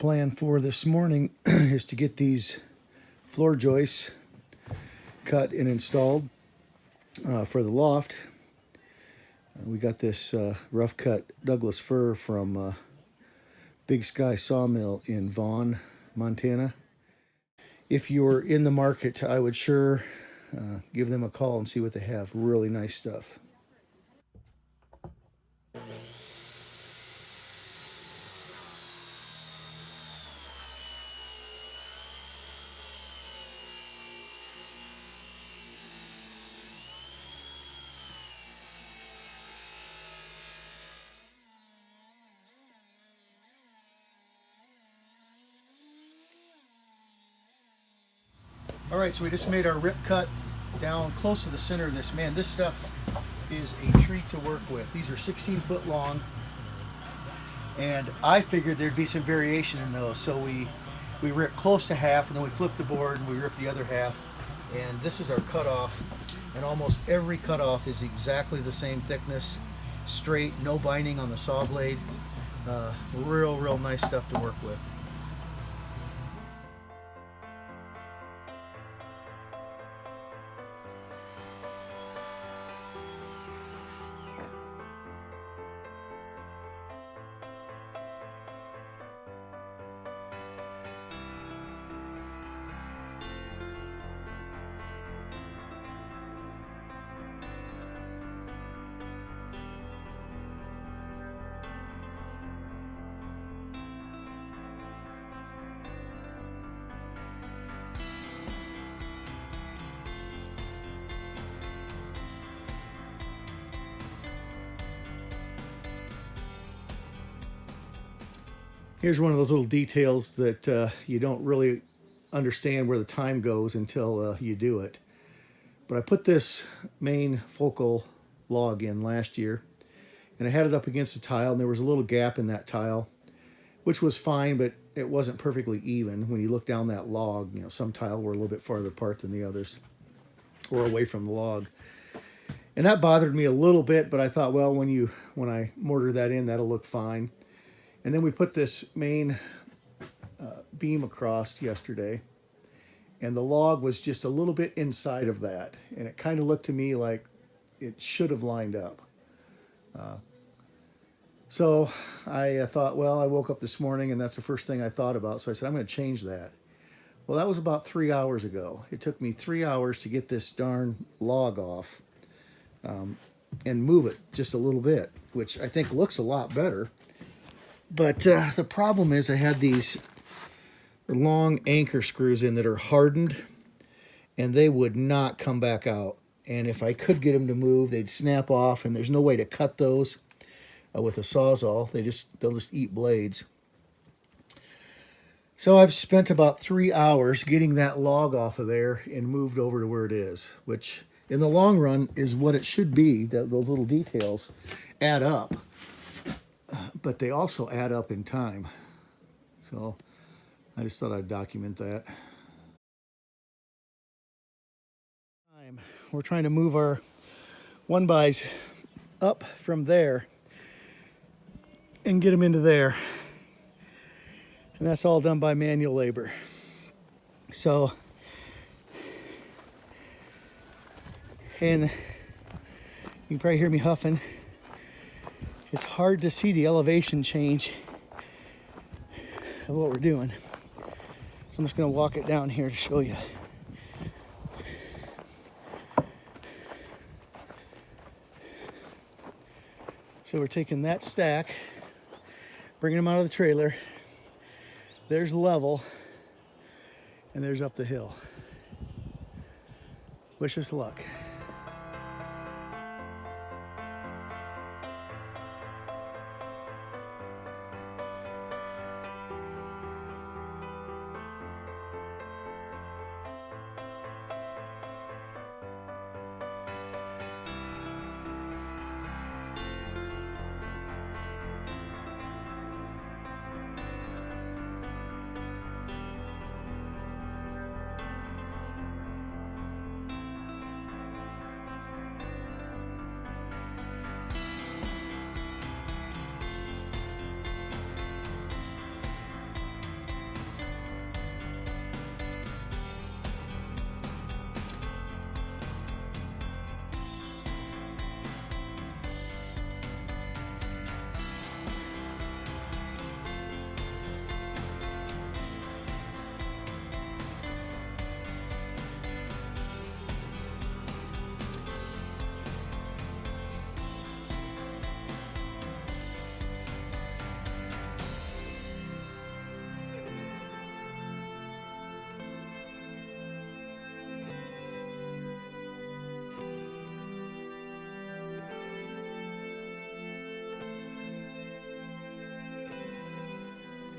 plan for this morning is to get these floor joists cut and installed for the loft. We got this rough cut Douglas fir from Big Sky Sawmill in Vaughn, Montana. If you're in the market, I would sure give them a call and see what they have. Really nice stuff. All right, so we just made our rip cut down close to the center of this. Man, this stuff is a treat to work with. These are 16 foot long, and I figured there'd be some variation in those. So we ripped close to half, and then we flipped the board and we ripped the other half. And this is our cutoff, and almost every cutoff is exactly the same thickness, straight, no binding on the saw blade. Real nice stuff to work with. Here's one of those little details that you don't really understand where the time goes until you do it. But I put this main focal log in last year, and I had it up against the tile, and there was a little gap in that tile, which was fine, but it wasn't perfectly even. When you look down that log, you know, some tile were a little bit farther apart than the others, or away from the log. And that bothered me a little bit, but I thought, well, when I mortar that in, that'll look fine. And then we put this main beam across yesterday, and the log was just a little bit inside of that, and it kind of looked to me like it should have lined up. So I thought, well, I woke up this morning and that's the first thing I thought about, so I said, I'm going to change that. Well, that was about 3 hours ago. It took me 3 hours to get this darn log off and move it just a little bit, which I think looks a lot better. But the problem is I had these long anchor screws in that are hardened, and they would not come back out. And if I could get them to move, they'd snap off, and there's no way to cut those with a Sawzall. They'll just eat blades. So I've spent about 3 hours getting that log off of there and moved over to where it is, which in the long run is what it should be. Those little details add up. But they also add up in time. So I just thought I'd document that. We're trying to move our 1x up from there and get them into there. And that's all done by manual labor. So, and you can probably hear me huffing. It's hard to see the elevation change of what we're doing. So I'm just going to walk it down here to show you. So we're taking that stack, bringing them out of the trailer. There's level, and there's up the hill. Wish us luck.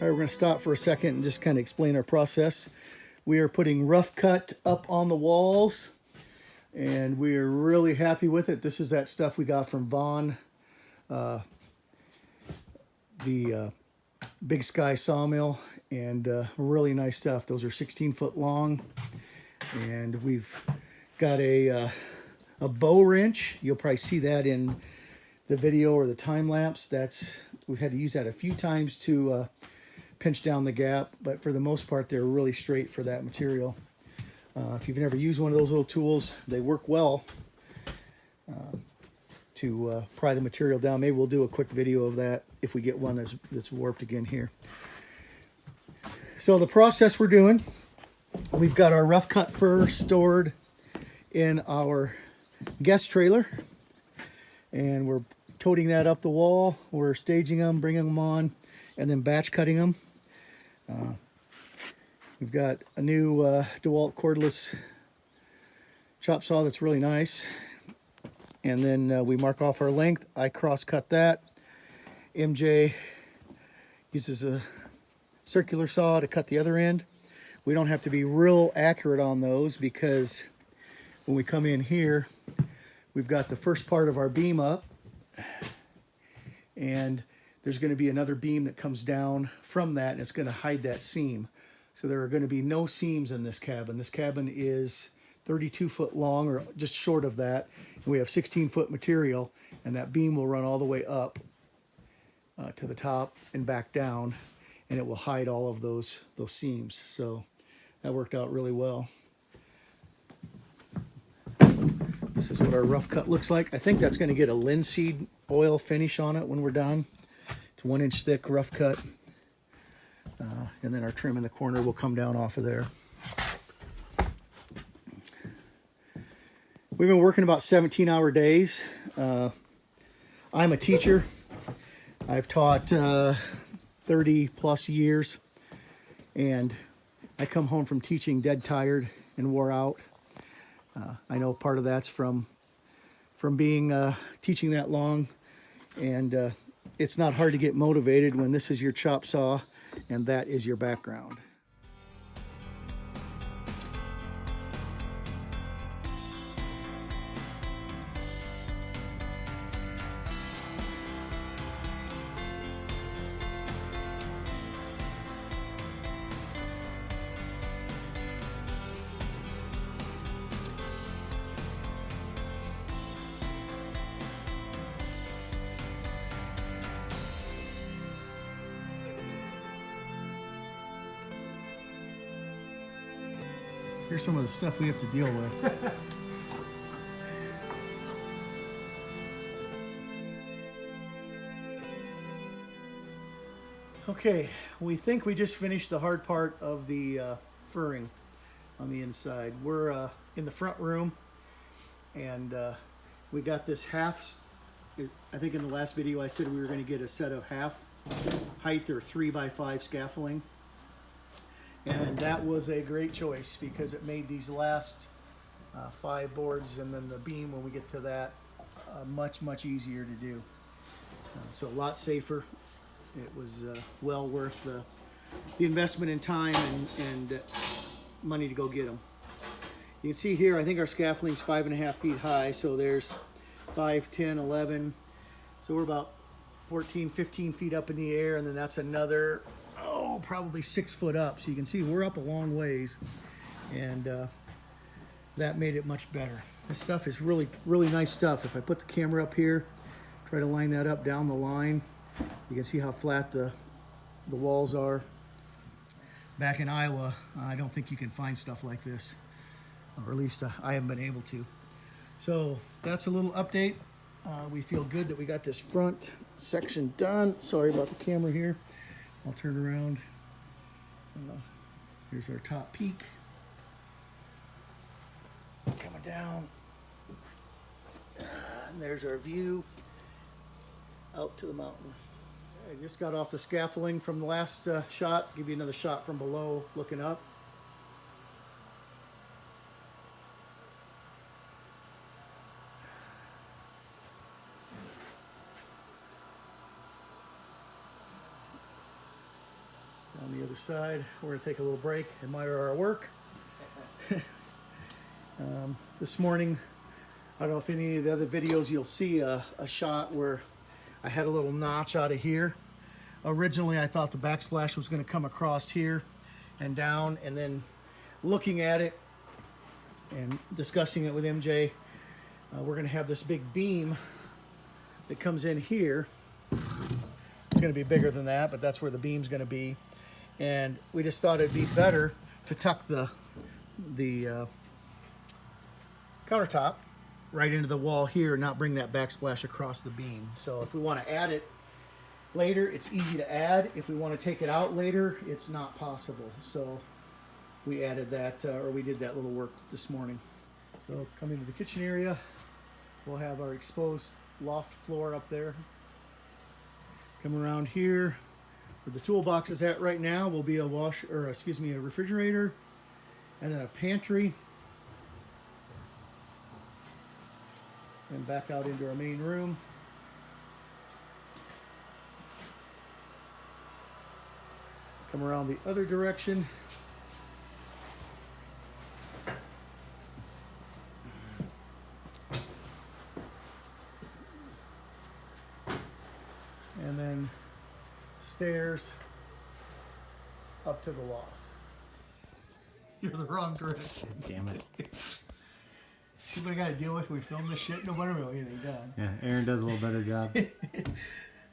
All right, we're going to stop for a second and just kind of explain our process. We are putting rough cut up on the walls, and we are really happy with it. This is that stuff we got from Vaughn, the Big Sky Sawmill, and really nice stuff. Those are 16 foot long, and we've got a bow wrench. You'll probably see that in the video or the time lapse. We've had to use that a few times to pinch down the gap, but for the most part they're really straight for that material. If you've never used one of those little tools, they work well to pry the material down. Maybe we'll do a quick video of that if we get one that's warped again here. So the process we're doing, we've got our rough cut fir stored in our guest trailer, and we're toting that up the wall. We're staging them, bringing them on, and then batch cutting them. We've got a new DeWalt cordless chop saw that's really nice. And then we mark off our length. I cross cut that. MJ uses a circular saw to cut the other end. We don't have to be real accurate on those because when we come in here, we've got the first part of our beam up, and there's going to be another beam that comes down from that, and it's going to hide that seam. So there are going to be no seams in this cabin. This cabin is 32 foot long, or just short of that, and we have 16 foot material, and that beam will run all the way up to the top and back down, and it will hide all of those seams. So that worked out really well. This is what our rough cut looks like. I think that's going to get a linseed oil finish on it when we're done. It's 1 inch thick rough cut, and then our trim in the corner will come down off of there. We've been working about 17-hour days. I'm a teacher. I've taught 30 plus years, and I come home from teaching dead tired and wore out. I know part of that's from being teaching that long, and it's not hard to get motivated when this is your chop saw and that is your background. Here's some of the stuff we have to deal with. Okay, we think we just finished the hard part of the furring on the inside. We're in the front room, and we got this half. I think in the last video I said we were going to get a set of half height or 3x5 scaffolding. And that was a great choice because it made these last 5 boards and then the beam when we get to that much easier to do. So a lot safer. It was well worth the investment in time and money to go get them. You can see here, I think our scaffolding's 5.5 feet high. So there's 5, 10, 11. So we're about 14, 15 feet up in the air, and then that's another probably 6 foot up. So you can see we're up a long ways, and that made it much better. This stuff is really nice stuff. If I put the camera up here, try to line that up down the line, you can see how flat the walls are. Back in Iowa, I don't think you can find stuff like this, or at least I haven't been able to. So that's a little update. We feel good that we got this front section done. Sorry about the camera here. I'll turn around. Here's our top peak. Coming down. And there's our view out to the mountain. I just got off the scaffolding from the last shot. Give you another shot from below looking up. On the other side, we're going to take a little break, admire our work. This morning, I don't know if any of the other videos you'll see a shot where I had a little notch out of here. Originally, I thought the backsplash was going to come across here and down, and then looking at it and discussing it with MJ, we're going to have this big beam that comes in here. It's going to be bigger than that, but that's where the beam's going to be. And we just thought it'd be better to tuck the countertop right into the wall here and not bring that backsplash across the beam. So if we want to add it later, it's easy to add. If we want to take it out later, it's not possible. So we added that, or we did that little work this morning. So coming to the kitchen area, we'll have our exposed loft floor up there. Come around here, where the toolbox is at right now will be a a refrigerator, and then a pantry, and back out into our main room. Come around the other direction. And then stairs up to the loft. You're the wrong direction. Damn it. See what I gotta deal with when we film this shit? No wonder we don't get anything done. Yeah, Aaron does a little better job.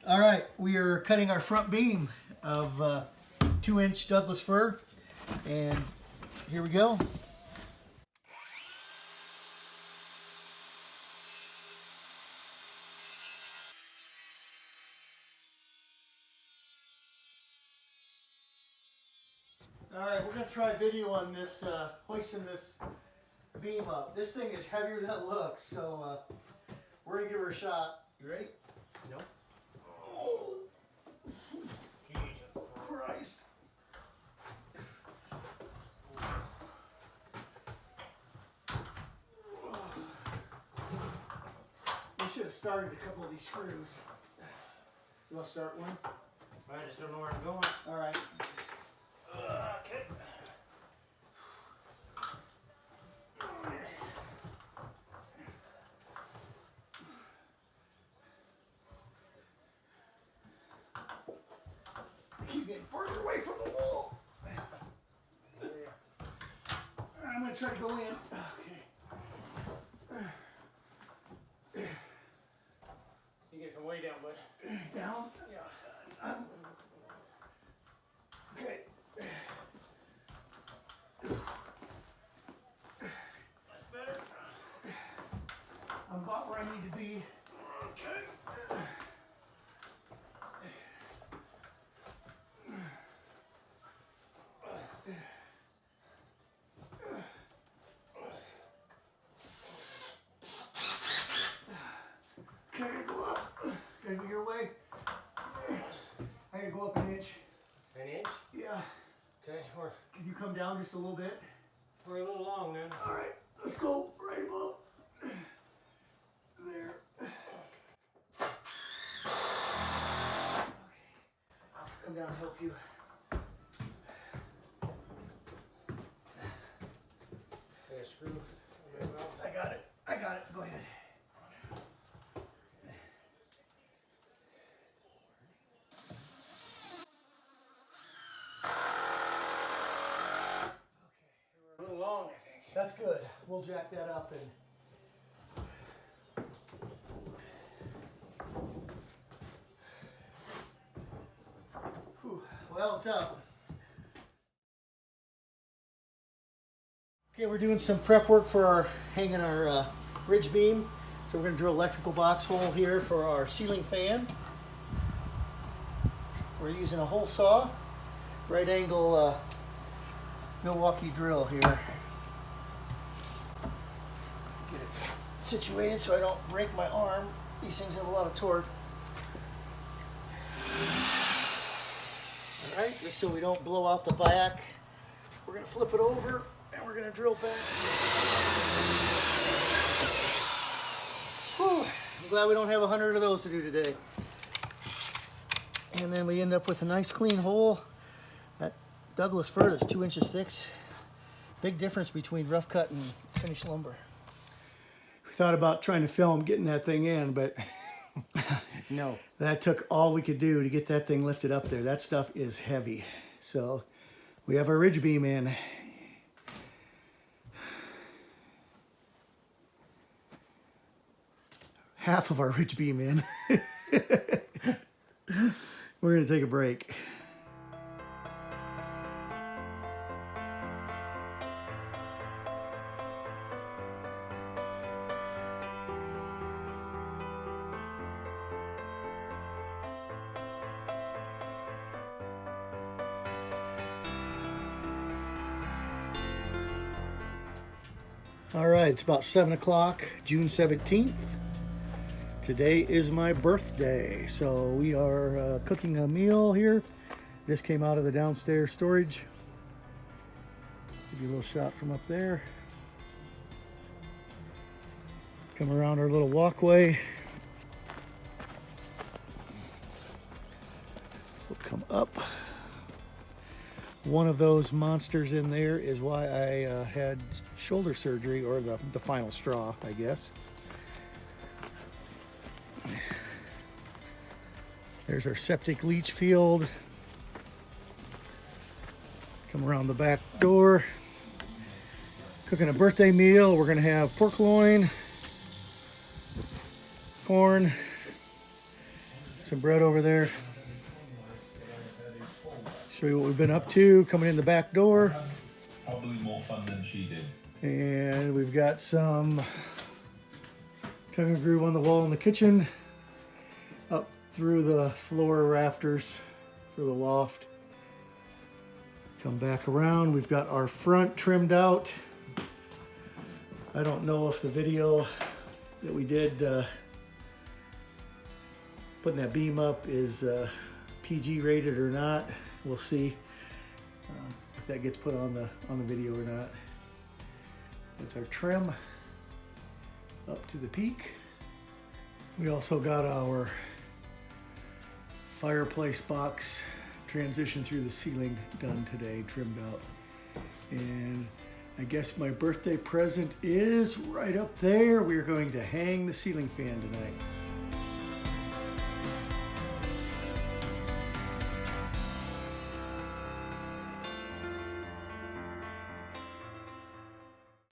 All right, we are cutting our front beam of 2-inch Douglas fir, and here we go. All right, we're gonna try video on this, hoisting this beam up. This thing is heavier than it looks, so we're gonna give her a shot. You ready? No. Oh, Jesus Christ. We should have started a couple of these screws. You want to start one? I just don't know where I'm going. All right. Okay. I keep getting farther away from the wall. I'm going to try to go in. Okay. You gotta come way down, bud. Down? Yeah. Okay. That's better. I'm about where I need to be. Okay. Okay, I gotta go up. Gotta go your way. I gotta go up an inch. An inch? Yeah. Okay, Can you come down just a little bit? we're a little long then. All right, let's go right above. There. Okay. I'll come down and help you. Okay, screw. I got it. I got it. Go ahead. We're a little long, I think. That's good. We'll jack that up and. Whew. Well, it's out. Okay, we're doing some prep work for our hanging our ridge beam. So we're going to drill electrical box hole here for our ceiling fan. We're using a hole saw, right angle Milwaukee drill here. Get it situated so I don't break my arm. These things have a lot of torque. All right, just so we don't blow out the back, we're going to flip it over and we're going to drill back. Whew, I'm glad we don't have 100 of those to do today. And then we end up with a nice clean hole. Douglas fir that's 2 inches thick. Big difference between rough cut and finished lumber. We thought about trying to film getting that thing in, but No. that took all we could do to get that thing lifted up there. That stuff is heavy. So we have our ridge beam in. Half of our ridge beam in. We're going to take a break. All right, it's about 7 o'clock, June 17th. Today is my birthday, so we are cooking a meal here. This came out of the downstairs storage. Give you a little shot from up there. Come around our little walkway. We'll come up. One of those monsters in there is why I had shoulder surgery, or the final straw, I guess. There's our septic leach field. Come around the back door. Cooking a birthday meal. We're gonna have pork loin, corn, some bread over there. Show you what we've been up to. Coming in the back door. Probably more fun than she did. And we've got some tongue and groove on the wall in the kitchen. Up through the floor rafters for the loft. Come back around. We've got our front trimmed out. I don't know if the video that we did putting that beam up is PG rated or not. We'll see if that gets put on the video or not. That's our trim up to the peak. We also got our fireplace box transition through the ceiling done today, trimmed out. And I guess my birthday present is right up there. We're going to hang the ceiling fan tonight.